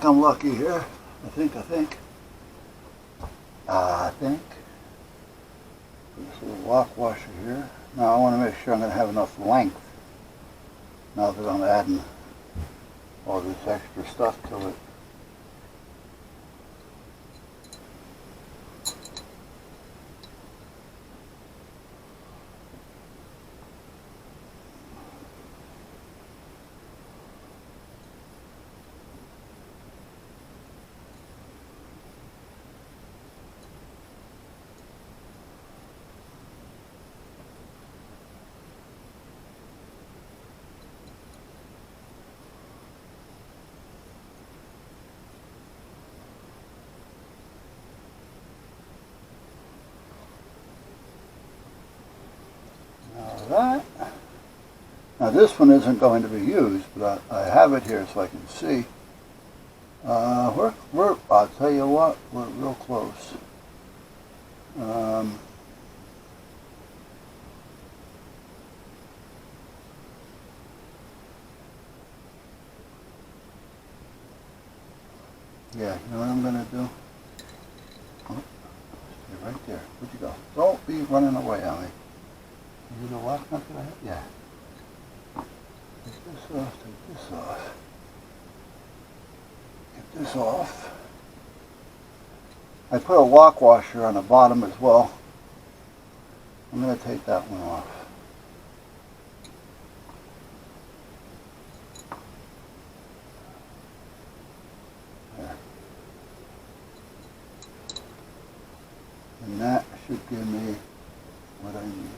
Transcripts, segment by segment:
think I'm lucky here. I think. This little lock washer here. Now I want to make sure I'm going to have enough length now that I'm adding all this extra stuff to it. That. Now this one isn't going to be used, but I have it here so I can see. I'll tell you what, we're real close. Yeah, you know what I'm going to do? Oh, stay right there. Where'd you go? Don't be running away on me. You the lock nut that I have? Yeah. Take this off, Get this off. I put a lock washer on the bottom as well. I'm going to take that one off. There. And that should give me what I need.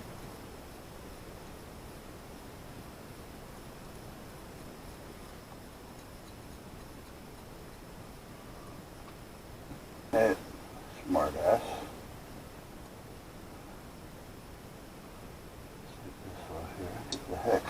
Smart ass. Take this off here. Get the hex.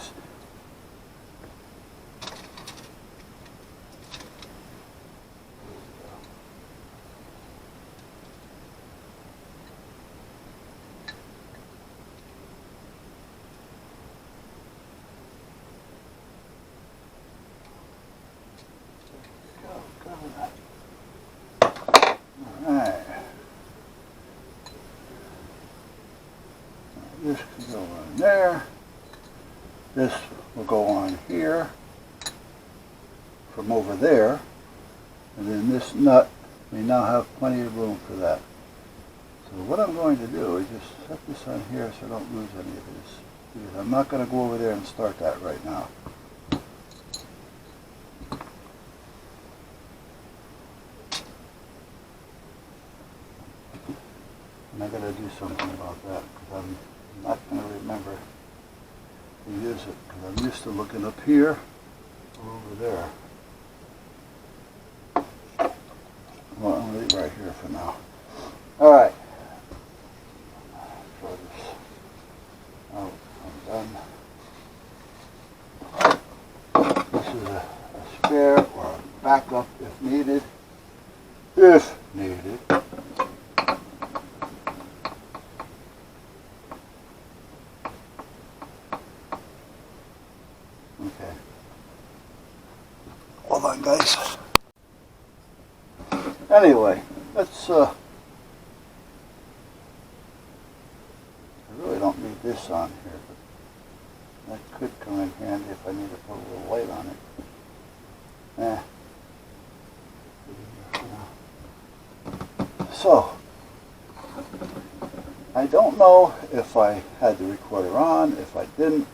This can go on there. This will go on here from over there. And then this nut, we now have plenty of room for that. So what I'm going to do is just set this on here so I don't lose any of this. Because I'm not going to go over there and start that right now. And I got to do something about that because I'm not going to remember to use it because I'm used to looking up here or over there. Well, I'm going to leave it right here for now. All right. Throw this out. I'm done. This is a spare or a backup if needed. If needed. Okay. Hold on, guys. Anyway, let's, I really don't need this on here, but that could come in handy if I need to put a little light on it. So, I don't know if I had the recorder on, if I didn't.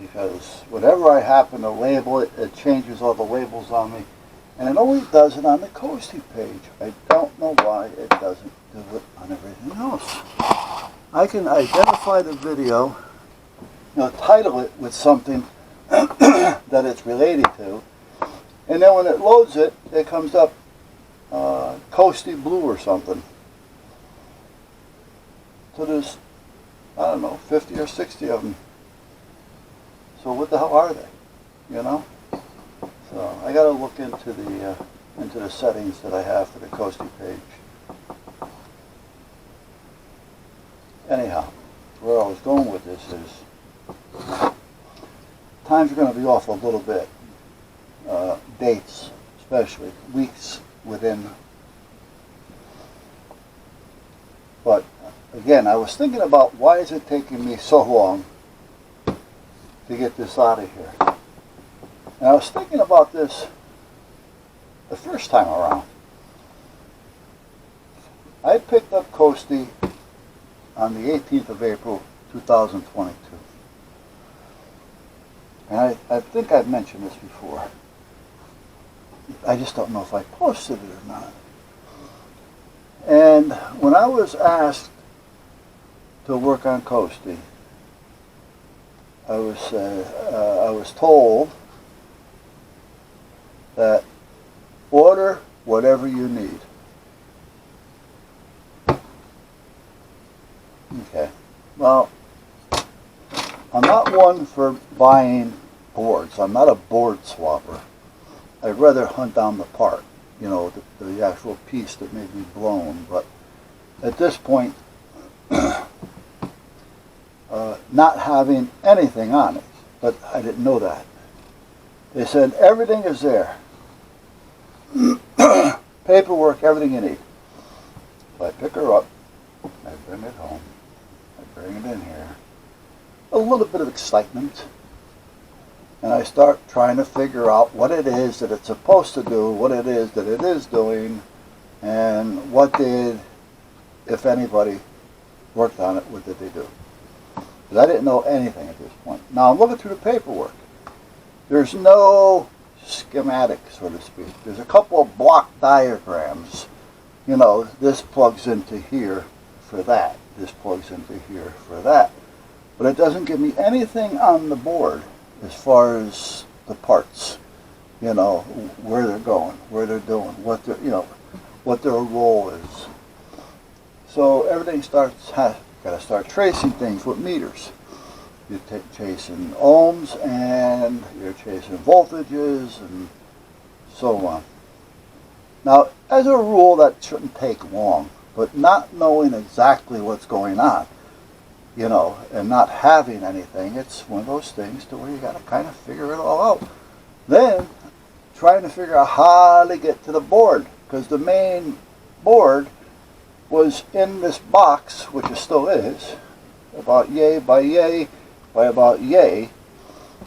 Because whenever I happen to label it, it changes all the labels on me. And it only does it on the Coastie page. I don't know why it doesn't do it on everything else. I can identify the video, title it with something that it's related to. And then when it loads it, it comes up Coastie Blue or something. So there's, I don't know, 50 or 60 of them. So what the hell are they? You know? So I got to look into the settings that I have for the Coastie page. Anyhow, where I was going with this is times are going to be off a little bit. dates, especially weeks within. But again, I was thinking about why is it taking me so long to get this out of here. And I was thinking about this the first time around. I picked up Coastie on the 18th of April, 2022. And I think I've mentioned this before. I just don't know if I posted it or not. And when I was to work on Coastie, I was told that order whatever you need. Okay. Well, I'm not one for buying boards. I'm not a board swapper. I'd rather hunt down the part, you know, the actual piece that may be blown. But at this point, not having anything on it, but I didn't know that. They said everything is there. Paperwork, everything you need. So I pick her up, I bring it home, I bring it in here. A little bit of excitement. And I start trying to figure out what it is that it's supposed to do, what it is that it is doing, and what did, if anybody, worked on it, what did they do? Because I didn't know anything at this point. Now I'm looking through the paperwork. There's no schematic, so to speak. There's a couple of block diagrams. You know, this plugs into here for that. This plugs into here for that. But it doesn't give me anything on the board as far as the parts. You know, where they're going, where they're doing, what their, you know, what their role is. So everything got to start tracing things with meters. You're chasing ohms and you're chasing voltages and so on. Now, as a rule, that shouldn't take long, but not knowing exactly what's going on, you know, and not having anything, it's one of those things to where you got to kind of figure it all out. Then, trying to figure out how to get to the board, because the main board was in this box, which it still is, about yay by about yay,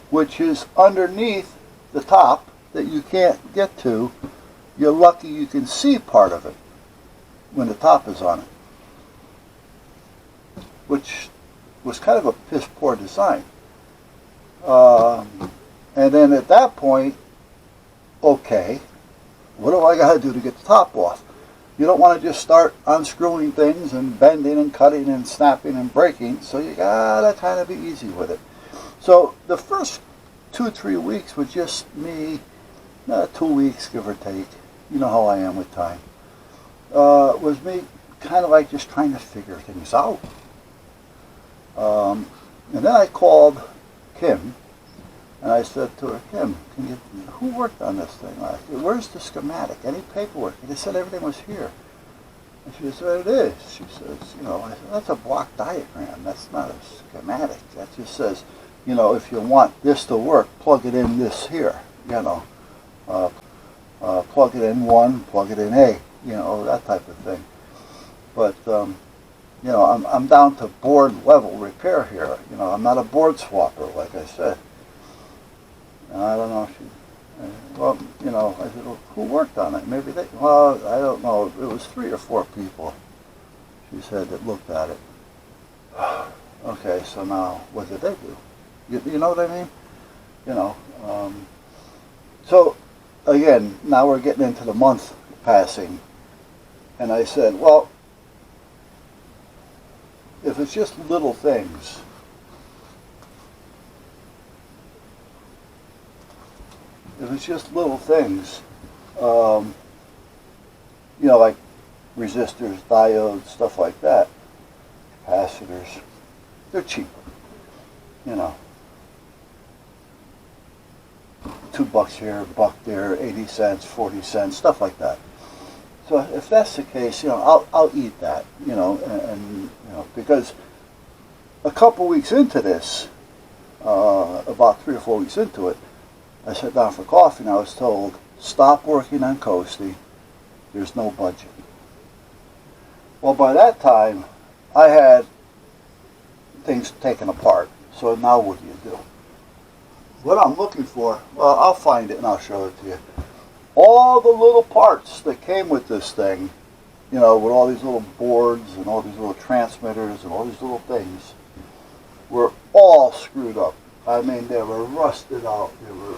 which is underneath the top that you can't get to. You're lucky you can see part of it when the top is on it, which was kind of a piss poor design. And then at that point, okay, what do I got to do to get the top off? You don't want to just start unscrewing things and bending and cutting and snapping and breaking, so you got to kind of be easy with it. So the first 2-3 weeks was just me, 2 weeks give or take, you know how I am with time, was me kind of like just trying to figure things out. And then I called Kim, and I said to her, Kim, who worked on this thing last year? Where's the schematic? Any paperwork? And they said everything was here. And she said, it is. She says, you know, I said, that's a block diagram. That's not a schematic. That just says, you know, if you want this to work, plug it in this here, you know. Plug it in 1, plug it in A, you know, that type of thing. But, you know, I'm down to board level repair here. You know, I'm not a board swapper, like I said. I don't know. Well, you know, I said, well, who worked on it? Maybe they, well, I don't know. It was 3 or 4 people, she said, that looked at it. Okay, so now, what did they do? You know what I mean? You know, so, again, now we're getting into the month passing. And I said, well, if it's just little things, you know, like resistors, diodes, stuff like that, capacitors, they're cheaper, you know. $2 here, $1 there, 80 cents, 40 cents, stuff like that. So if that's the case, you know, I'll eat that, you know, and you know, because a couple weeks into this, about 3 or 4 weeks into it, I sat down for coffee and I was told, stop working on Coastie, there's no budget. Well, by that time, I had things taken apart. So now what do you do? What I'm looking for, well, I'll find it and I'll show it to you. All the little parts that came with this thing, you know, with all these little boards and all these little transmitters and all these little things, were all screwed up. I mean, they were rusted out. They were,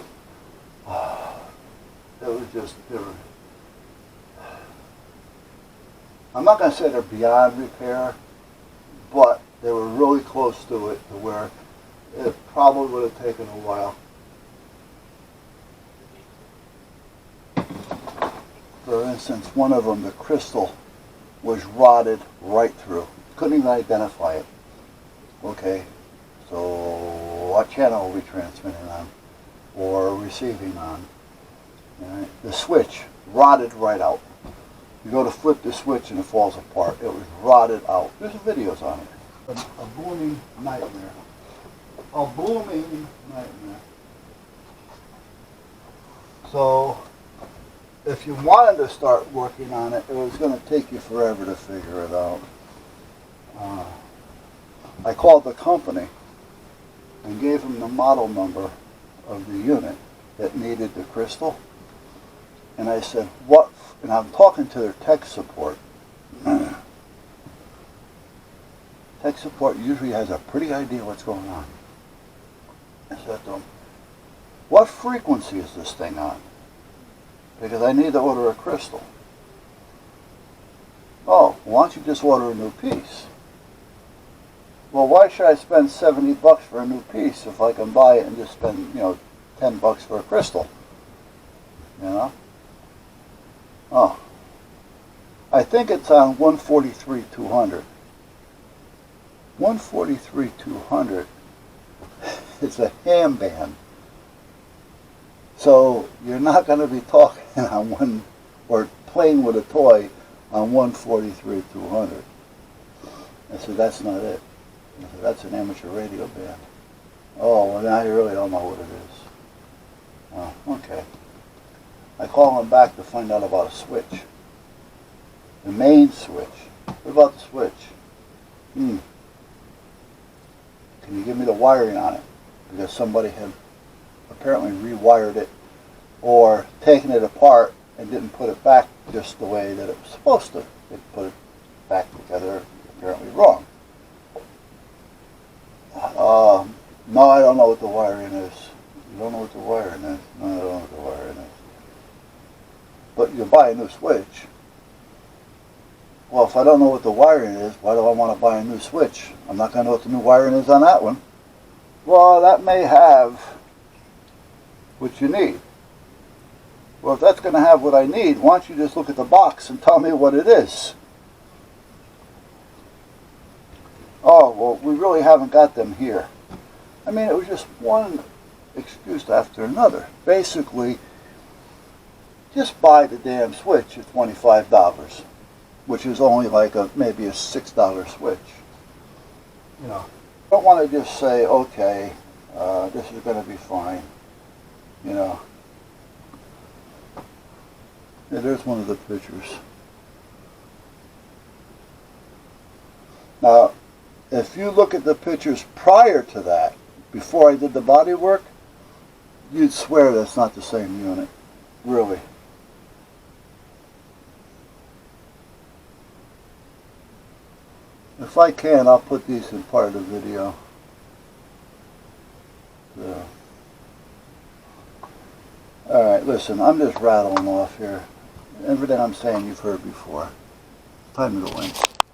I'm not going to say they're beyond repair, but they were really close to it, to where it probably would have taken a while. For instance, one of them, the crystal, was rotted right through. Couldn't even identify it. Okay, so what channel are we transmitting on or receiving on? All right. The switch rotted right out. You go to flip the switch and it falls apart. It was rotted out. There's videos on it. A booming nightmare. A booming nightmare. So, if you wanted to start working on it, it was going to take you forever to figure it out. I called the company and gave them the model number of the unit that needed the crystal. And I said, what? And I'm talking to their tech support. Tech support usually has a pretty idea what's going on. I said to them, what frequency is this thing on? Because I need to order a crystal. Oh, why don't you just order a new piece? Well, why should I spend $70 for a new piece if I can buy it and just spend, you know, $10 for a crystal? You know? Oh. I think it's on 143-200. 143-200. It's a ham band. So you're not going to be talking on one, or playing with a toy on 143-200. I said, that's not it. I said, that's an amateur radio band. Oh, well, now you really don't know what it is. Oh, okay. I call them back to find out about a switch. The main switch. What about the switch? Can you give me the wiring on it? Because somebody had apparently rewired it or taken it apart and didn't put it back just the way that it was supposed to. They put it back together apparently wrong. No, I don't know what the wiring is. You don't know what the wiring is? No, I don't know what the wiring is. But you buy a new switch. Well, if I don't know what the wiring is, why do I want to buy a new switch? I'm not going to know what the new wiring is on that one. Well, that may have what you need. Well, if that's going to have what I need, why don't you just look at the box and tell me what it is? Oh, well, we really haven't got them here. I mean, it was just one excuse after another. Basically, just buy the damn switch at $25, which is only like maybe a $6 switch. You know, I don't want to just say, okay, this is going to be fine. You know. Yeah, there's one of the pictures. Now, if you look at the pictures prior to that, before I did the body work, you'd swear that's not the same unit. Really. If I can, I'll put these in part of the video. So. Alright, listen, I'm just rattling off here. Everything I'm saying you've heard before. Time to go in.